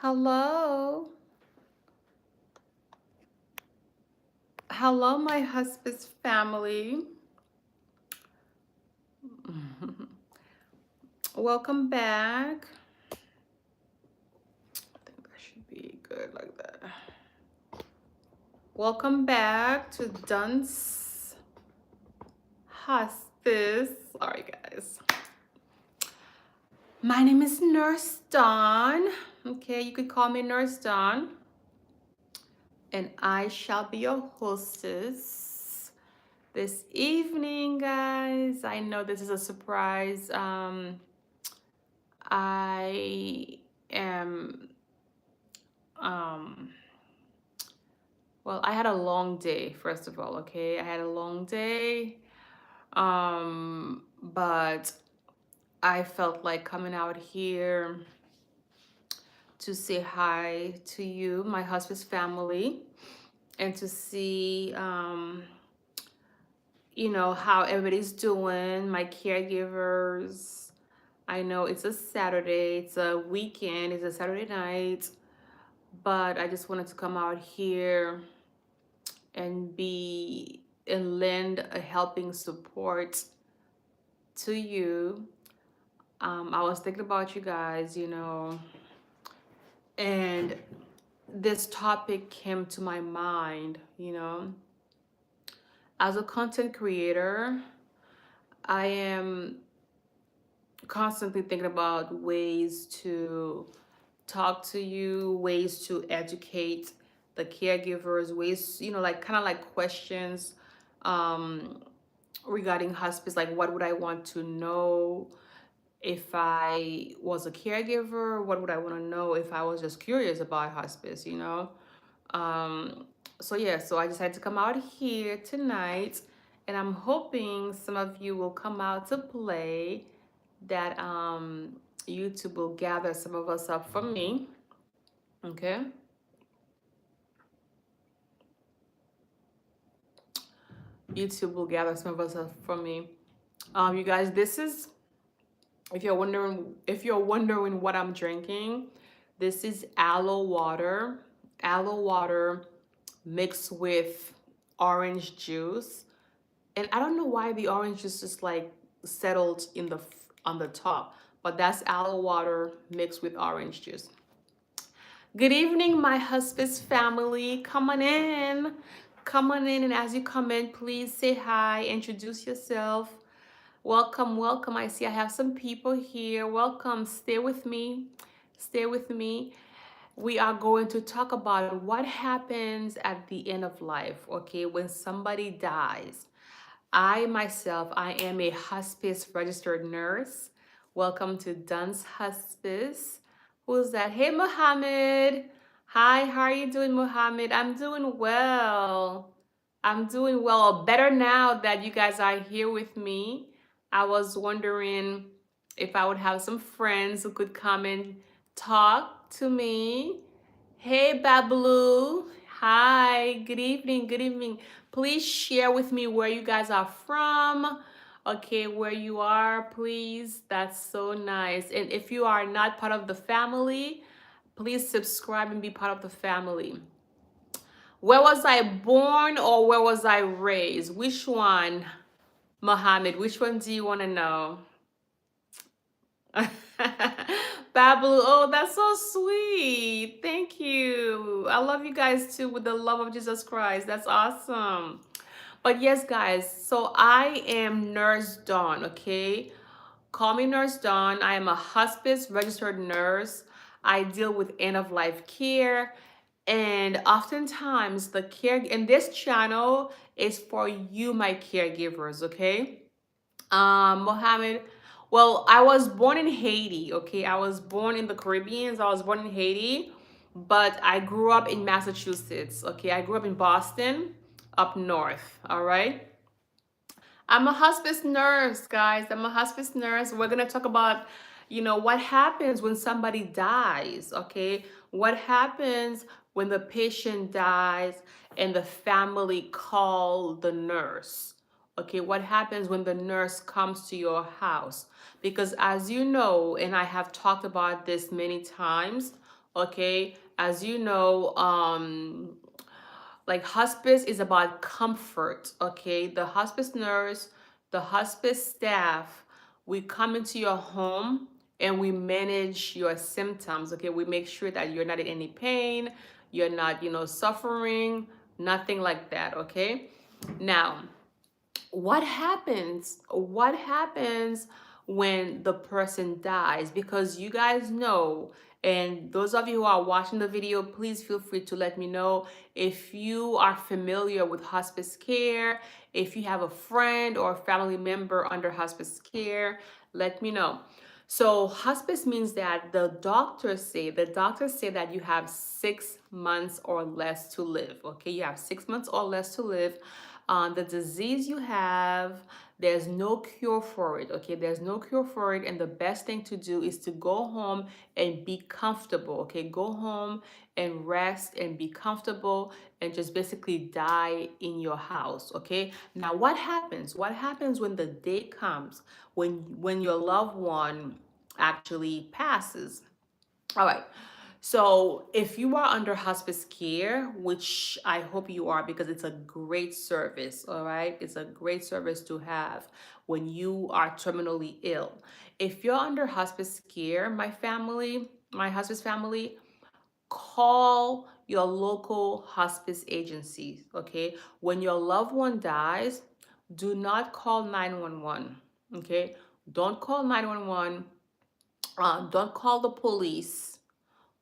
Hello. Hello, my hospice family. Welcome back. I think that should be good like that. Welcome back to Duns Hospice. Sorry, guys. My name is Nurse Dawn. Okay, you could call me Nurse Dawn. And I shall be your hostess this evening, guys. I know this is a surprise. I am um well, I had a long day, first of all, okay? I had a long day. But I felt like coming out here to say hi to you, my hospice family, and to see how everybody's doing, my caregivers. I know it's a Saturday, it's a weekend, it's a Saturday night, but I just wanted to come out here and lend a helping support to you. I was thinking about you guys, and this topic came to my mind. As a content creator, I am constantly thinking about ways to talk to you, ways to educate the caregivers, ways, like kind of like questions um, regarding hospice, like what would I want to know if I was a caregiver? What would I want to know if I was just curious about hospice? Um, so yeah, so I decided to come out here tonight, and I'm hoping some of you will come out to play, that YouTube will gather some of us up for me. Okay. YouTube will gather some of us up for me. You guys, this is, if you're wondering what I'm drinking, this is aloe water. Aloe water mixed with orange juice. And I don't know why the orange juice is like settled on the top, but that's aloe water mixed with orange juice. Good evening, my hospice family. Come on in. Come on in, and as you come in, please say hi, introduce yourself. Welcome, welcome. I see I have some people here. Welcome. Stay with me. Stay with me. We are going to talk about what happens at the end of life, okay, when somebody dies. I am a hospice registered nurse. Welcome to DunsHospice. Who's that? Hey, Mohammed. Hi, how are you doing, Mohammed? I'm doing well. I'm doing well. Better now that you guys are here with me. I was wondering if I would have some friends who could come and talk to me. Hey, Babaloo. Hi, good evening, good evening. Please share with me where you guys are from. Okay, where you are, please. That's so nice. And if you are not part of the family, please subscribe and be part of the family. Where was I born or where was I raised? Which one, Mohammed? Which one do you want to know? Bablu, oh, that's so sweet. Thank you. I love you guys too with the love of Jesus Christ. That's awesome. But yes, guys, so I am Nurse Dawn, okay? Call me Nurse Dawn. I am a hospice registered nurse. I deal with end of life care. And oftentimes, and this channel is for you, my caregivers, okay? Mohammed, well, I was born in Haiti, okay? I was born in the Caribbean. I was born in Haiti, but I grew up in Massachusetts, okay? I grew up in Boston, up north, all right? I'm a hospice nurse, guys. I'm a hospice nurse. We're going to talk about, what happens when somebody dies, okay? What happens when the patient dies and the family call the nurse? Okay, what happens when the nurse comes to your house? Because as you know, and I have talked about this many times, okay? As you know, like hospice is about comfort, okay? The hospice nurse, the hospice staff, we come into your home and we manage your symptoms, okay? We make sure that you're not in any pain, you're not, suffering, nothing like that, okay? Now, what happens when the person dies? Because you guys know, and those of you who are watching the video, please feel free to let me know if you are familiar with hospice care, if you have a friend or a family member under hospice care, let me know. So hospice means that the doctors say that you have 6 months or less to live. Okay, you have 6 months or less to live. The disease you have, there's no cure for it. Okay, there's no cure for it, and the best thing to do is to go home and be comfortable. Okay, go home and rest and be comfortable and just basically die in your house. Okay, now what happens when the day comes when your loved one actually passes? All right. So if you are under hospice care, which I hope you are, because it's a great service, all right? It's a great service to have when you are terminally ill. If you're under hospice care, my hospice family, call your local hospice agency, okay? When your loved one dies, do not call 911, okay? Don't call 911. Don't call the police.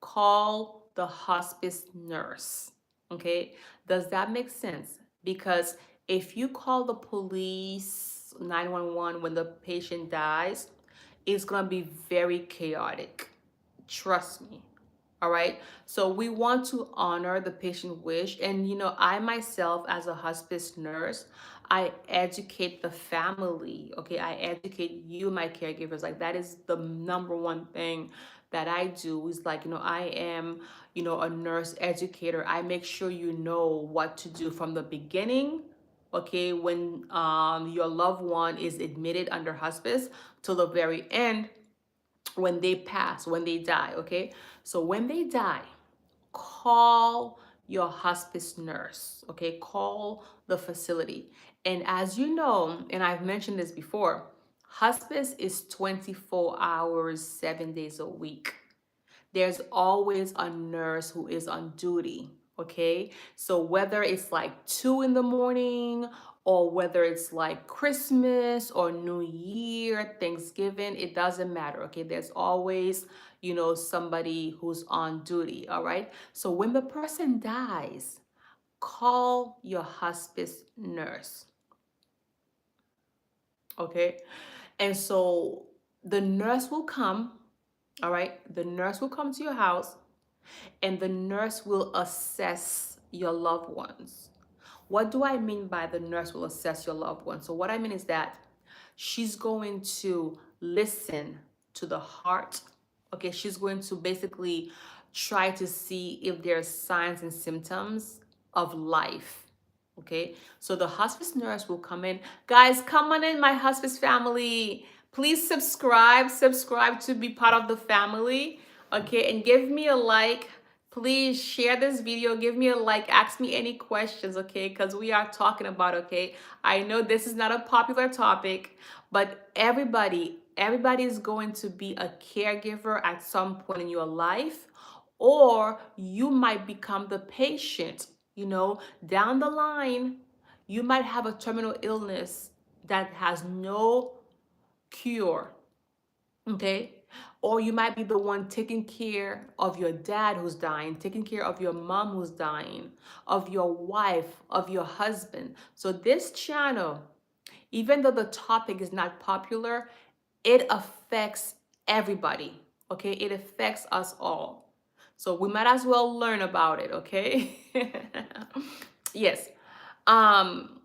Call the hospice nurse. Okay? Does that make sense? Because if you call the police 911 when the patient dies, it's going to be very chaotic. Trust me. All right. So we want to honor the patient wish. And, I myself, as a hospice nurse, I educate the family. Okay. I educate you, my caregivers. Like, that is the number one thing that I do is like, I am, a nurse educator. I make sure you know what to do from the beginning. Okay. When your loved one is admitted under hospice till the very end, when they pass, when they die, okay? So when they die, call your hospice nurse, okay? Call the facility. And as you know, and I've mentioned this before, hospice is 24 hours, 7 days a week. There's always a nurse who is on duty, okay? So whether it's like 2 in the morning or whether it's like Christmas or New Year, Thanksgiving, it doesn't matter, okay? There's always, somebody who's on duty, all right? So when the person dies, call your hospice nurse, okay? And so the nurse will come, all right? The nurse will come to your house and the nurse will assess your loved ones. What do I mean by the nurse will assess your loved ones? So what I mean is that she's going to listen to the heart. Okay, she's going to basically try to see if there are signs and symptoms of life. Okay, so the hospice nurse will come in. Guys, come on in, my hospice family. Please subscribe to be part of the family. Okay, and give me a like. Please share this video, give me a like, ask me any questions, okay? Because we are talking about, okay? I know this is not a popular topic, but everybody is going to be a caregiver at some point in your life, or you might become the patient, down the line. You might have a terminal illness that has no cure, okay? Or you might be the one taking care of your dad who's dying, taking care of your mom who's dying, of your wife, of your husband. So this channel, even though the topic is not popular, it affects everybody, okay? It affects us all. So we might as well learn about it, okay? Yes. Um,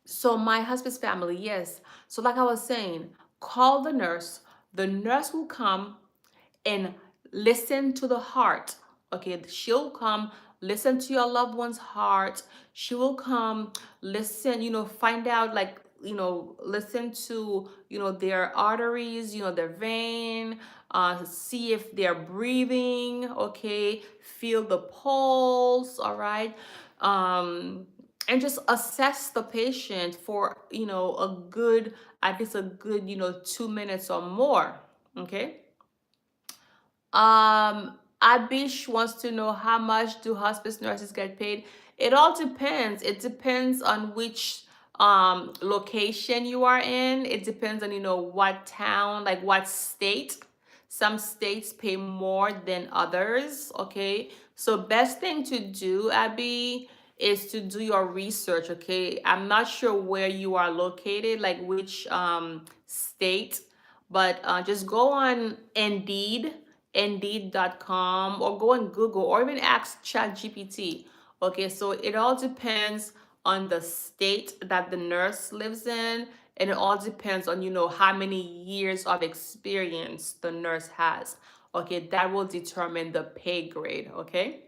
so my hospice family, yes. So like I was saying, call the nurse. The nurse will come and listen to the heart. Okay, she'll come listen to your loved one's heart. She will come listen, find out like listen to, their arteries, their vein, see if they're breathing, okay, feel the pulse, all right, and just assess the patient for, at least a good, 2 minutes or more, okay. Abish wants to know, how much do hospice nurses get paid? It all depends. It depends on which location you are in. It depends on, what town, like what state. Some states pay more than others, okay? So best thing to do, Abby, is to do your research, okay? I'm not sure where you are located, like which state, but just go on Indeed.com, or go on Google, or even ask ChatGPT. Okay, so it all depends on the state that the nurse lives in, and it all depends on, how many years of experience the nurse has. Okay, that will determine the pay grade, okay?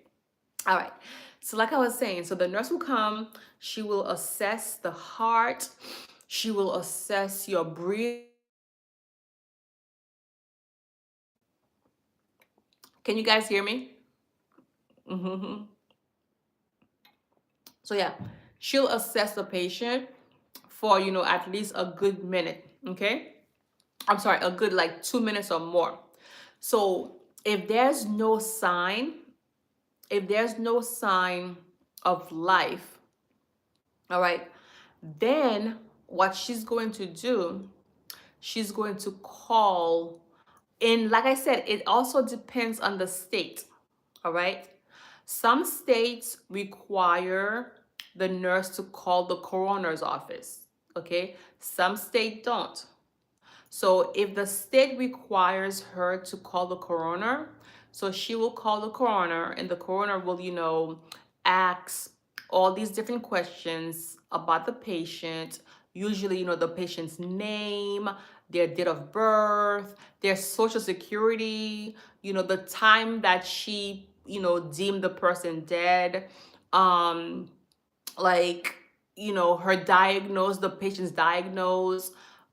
All right. So like I was saying, so the nurse will come, she will assess the heart, she will assess your breathing. Can you guys hear me? Mm-hmm. So yeah, she'll assess the patient for, at least a good minute, okay? I'm sorry, a good like 2 minutes or more. So if there's no sign, if there's no sign of life, all right, then what she's going to do, she's going to call in. Like I said, it also depends on the state, all right? Some states require the nurse to call the coroner's office, okay? Some states don't. So if the state requires her to call the coroner, so she will call the coroner, and the coroner will, ask all these different questions about the patient. Usually, the patient's name, their date of birth, their social security, the time that she, deemed the person dead, um, like, her diagnose, the patient's diagnose,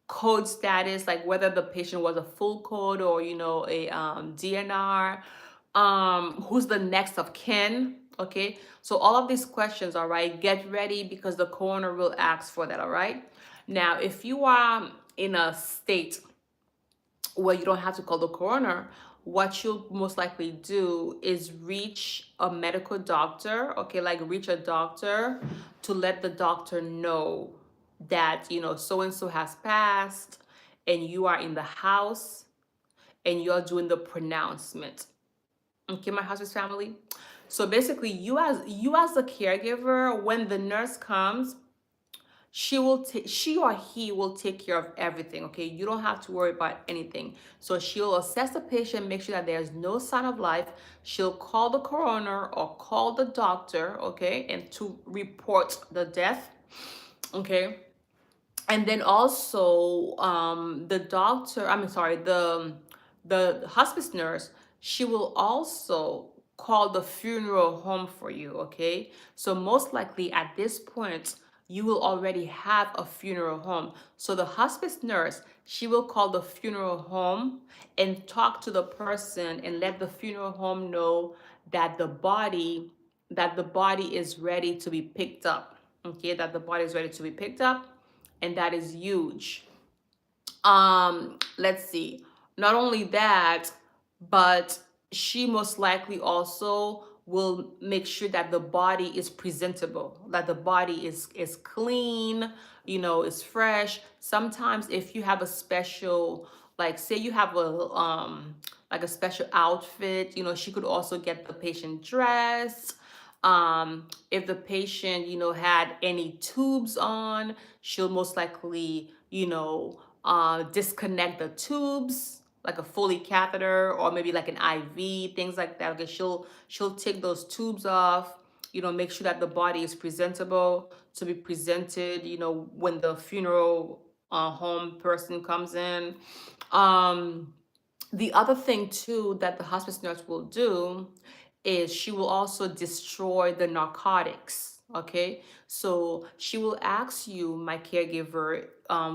code status, like whether the patient was a full code or, a DNR, who's the next of kin, okay? So all of these questions, all right, get ready, because the coroner will ask for that, all right? Now, if you are in a state where you don't have to call the coroner, what you'll most likely do is reach a medical doctor, okay, like reach a doctor to let the doctor know that, so and so has passed, and you are in the house, and you're doing the pronouncement. Okay, my hospice family. So basically, you as the caregiver, when the nurse comes, she or he will take care of everything, okay? You don't have to worry about anything. So she'll assess the patient, make sure that there's no sign of life. She'll call the coroner or call the doctor, okay, and to report the death, okay? And then also the doctor, I'm sorry, the hospice nurse, she will also call the funeral home for you, okay? So most likely at this point, you will already have a funeral home. So the hospice nurse, she will call the funeral home and talk to the person and let the funeral home know that the body is ready to be picked up, okay? That the body is ready to be picked up, and that is huge. Let's see, not only that, but she most likely also will make sure that the body is presentable, that the body is clean, is fresh. Sometimes if you have a special, like say you have a like a special outfit, she could also get the patient dressed. If the patient, had any tubes on, she'll most likely, disconnect the tubes, like a Foley catheter or maybe like an IV, things like that. Okay, she'll take those tubes off, make sure that the body is presentable to be presented, when the funeral home person comes in. The other thing too that the hospice nurse will do is she will also destroy the narcotics. Okay, so she will ask you, my caregiver,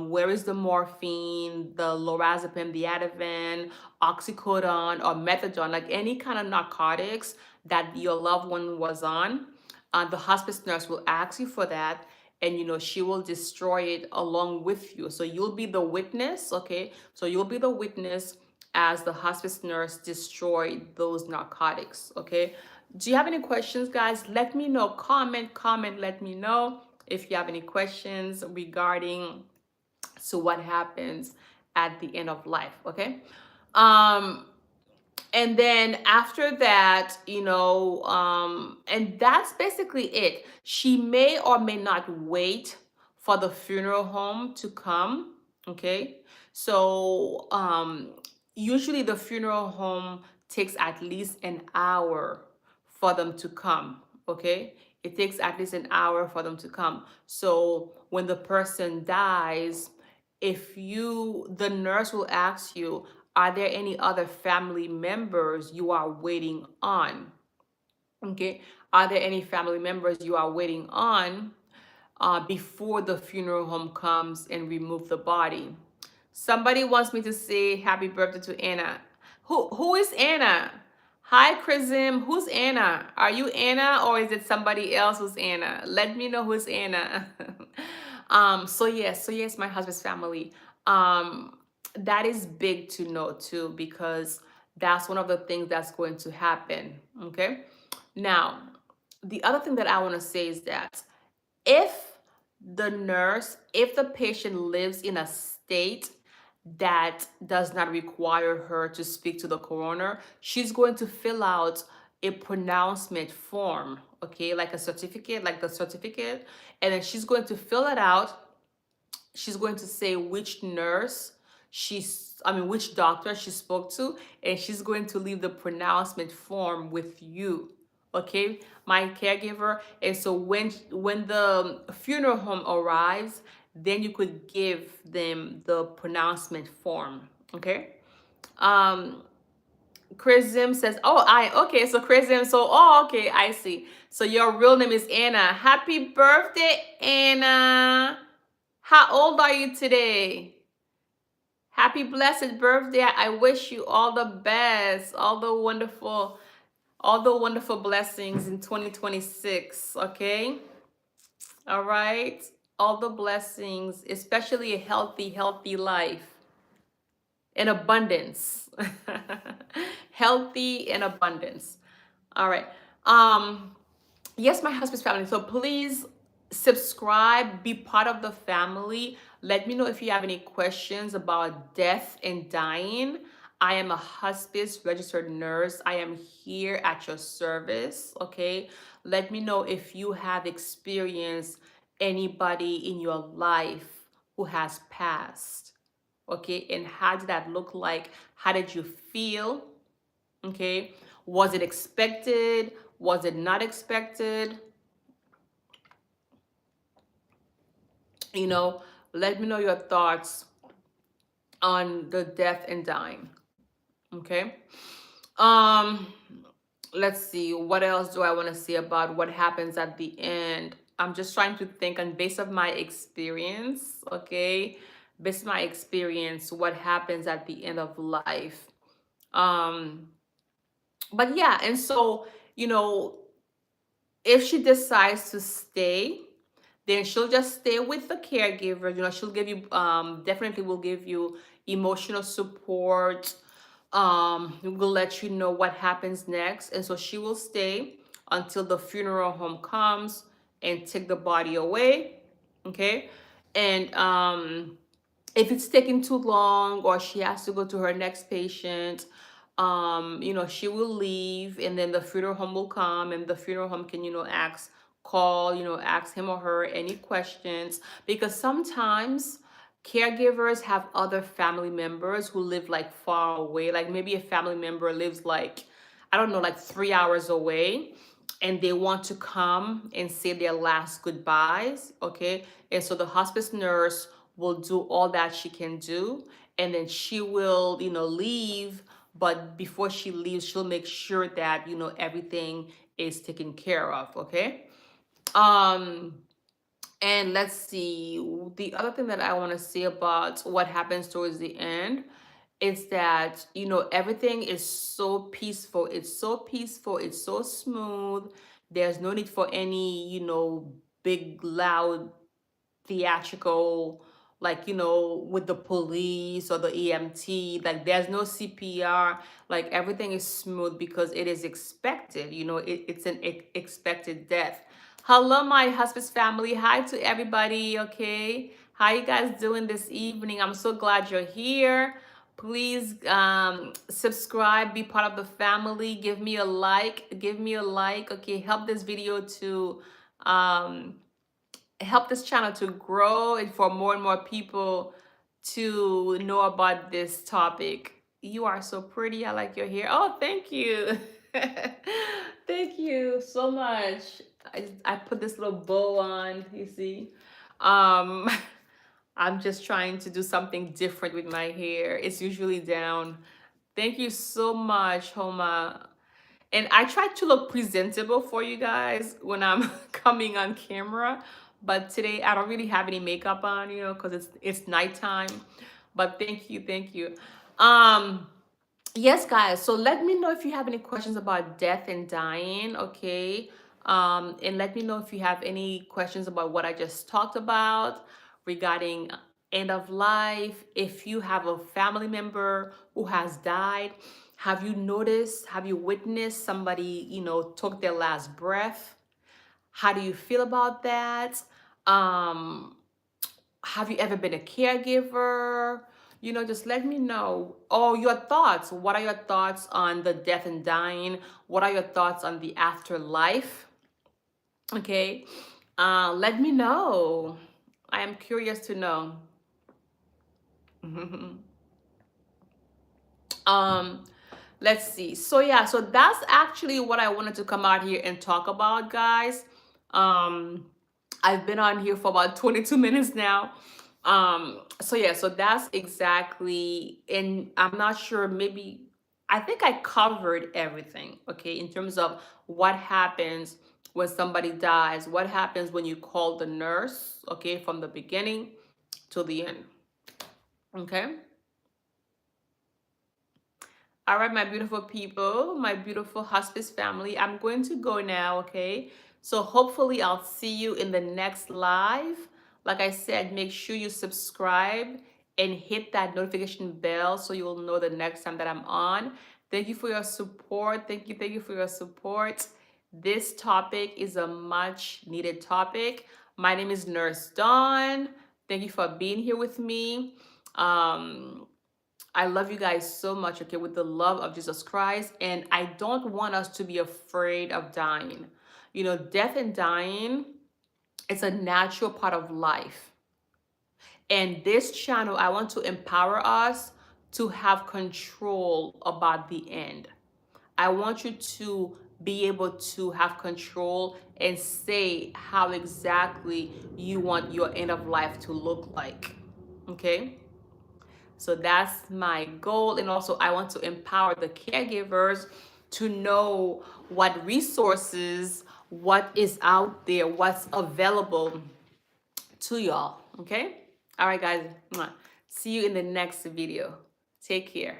where is the morphine, the lorazepam, the Ativan, oxycodone, or methadone, like any kind of narcotics that your loved one was on. The hospice nurse will ask you for that, and she will destroy it along with you. So you'll be the witness, okay? So you'll be the witness as the hospice nurse destroyed those narcotics, okay? Do you have any questions, guys? Let me know. Comment, let me know if you have any questions regarding what happens at the end of life, okay? Um, and then after that, and that's basically it. She may or may not wait for the funeral home to come, okay? So usually the funeral home takes at least an hour for them to come, okay? It takes at least an hour for them to come. So when the person dies, the nurse will ask you, are there any other family members you are waiting on? Okay, are there any family members you are waiting on before the funeral home comes and remove the body? Somebody wants me to say happy birthday to Anna. Who is Anna? Hi, Chrism. Who's Anna? Are you Anna or is it somebody else who's Anna? Let me know who's Anna. So yes, my husband's family. That is big to know too, because that's one of the things that's going to happen. Okay. Now, the other thing that I want to say is that if if the patient lives in a state that does not require her to speak to the coroner, she's going to fill out a pronouncement form, okay, like a certificate, like the certificate, and then she's going to fill it out. She's going to say which which doctor she spoke to, and she's going to leave the pronouncement form with you, okay, my caregiver. And so when the funeral home arrives, then you could give them the pronouncement form, okay. Chris Zim says, okay, so Chris Zim, okay, I see. So your real name is Anna. Happy birthday, Anna. How old are you today? Happy blessed birthday. I wish you all the best, all the wonderful blessings in 2026, okay? All right? All the blessings, especially a healthy life in abundance. Healthy in abundance. All right. Yes, my husband's family. So please subscribe, be part of the family. Let me know if you have any questions about death and dying. I am a hospice registered nurse. I am here at your service, okay? Let me know if you have experienced anybody in your life who has passed, okay? And how did that look like? How did you feel? Okay, was it expected? Was it not expected? Let me know your thoughts on the death and dying. Okay. Um, let's see. What else do I want to say about what happens at the end? I'm just trying to think, and based on my experience, okay, based on my experience, what happens at the end of life. But yeah, and so, if she decides to stay, then she'll just stay with the caregiver. She'll give you, definitely will give you emotional support. We'll let you know what happens next. And so she will stay until the funeral home comes and take the body away. Okay. And if it's taking too long or she has to go to her next patient, she will leave, and then the funeral home will come, and the funeral home can, ask him or her any questions, because sometimes caregivers have other family members who live like far away. Like maybe a family member lives like, I don't know, like 3 hours away, and they want to come and say their last goodbyes, okay? And so the hospice nurse will do all that she can do, and then she will, leave. But before she leaves, she'll make sure that, everything is taken care of, okay? Um, and let's see, the other thing that I want to say about what happens towards the end is that, you know, everything is so peaceful. It's so peaceful. It's so smooth. There's no need for any, you know, big, loud theatrical, like, you know, with the police or the EMT. Like, there's no CPR. Like, everything is smooth because it is expected. You know, it's an expected death. Hello, my hospice family. Hi to everybody. Okay, how you guys doing this evening? I'm so glad you're here. Please subscribe, be part of the family. Give me a like. Give me a like. Okay, help this video to um help this channel to grow and for more and more people to know about this topic. You are so pretty. I like your hair. Oh, thank you. Thank you so much. I put this little bow on, you see. Um, I'm just trying to do something different with my hair. It's usually down. Thank you so much, Homa. And I try to look presentable for you guys when I'm coming on camera. But today I don't really have any makeup on, you know, because it's nighttime. But thank you, thank you. Um, yes, guys. So let me know if you have any questions about death and dying, okay? And let me know if you have any questions about what I just talked about regarding end of life. If you have a family member who has died, have you noticed, have you witnessed somebody, you know, took their last breath? How do you feel about that? Um, have you ever been a caregiver? You know, just let me know. Oh, your thoughts. What are your thoughts on the death and dying? What are your thoughts on the afterlife? Okay. Let me know. I am curious to know. um, let's see. So yeah, so that's actually what I wanted to come out here and talk about, guys. Um, I've been on here for about 22 minutes now. So yeah, so that's exactly, and I'm not sure, maybe I think I covered everything, okay, in terms of what happens when somebody dies, what happens when you call the nurse, okay, from the beginning to the end. Okay. All right, my beautiful people, my beautiful hospice family, I'm going to go now, okay? So hopefully I'll see you in the next live. Like I said, make sure you subscribe and hit that notification bell so you'll know the next time that I'm on. Thank you for your support. Thank you for your support. This topic is a much needed topic. My name is Nurse Dawn. Thank you for being here with me. I love you guys so much, okay, with the love of Jesus Christ. And I don't want us to be afraid of dying. You know, death and dying, it's a natural part of life. And this channel, I want to empower us to have control about the end. I want you to be able to have control and say how exactly you want your end of life to look like, okay? So that's my goal. And also, I want to empower the caregivers to know what resources, what is out there, what's available to y'all. Okay? All right, guys. See you in the next video. Take care.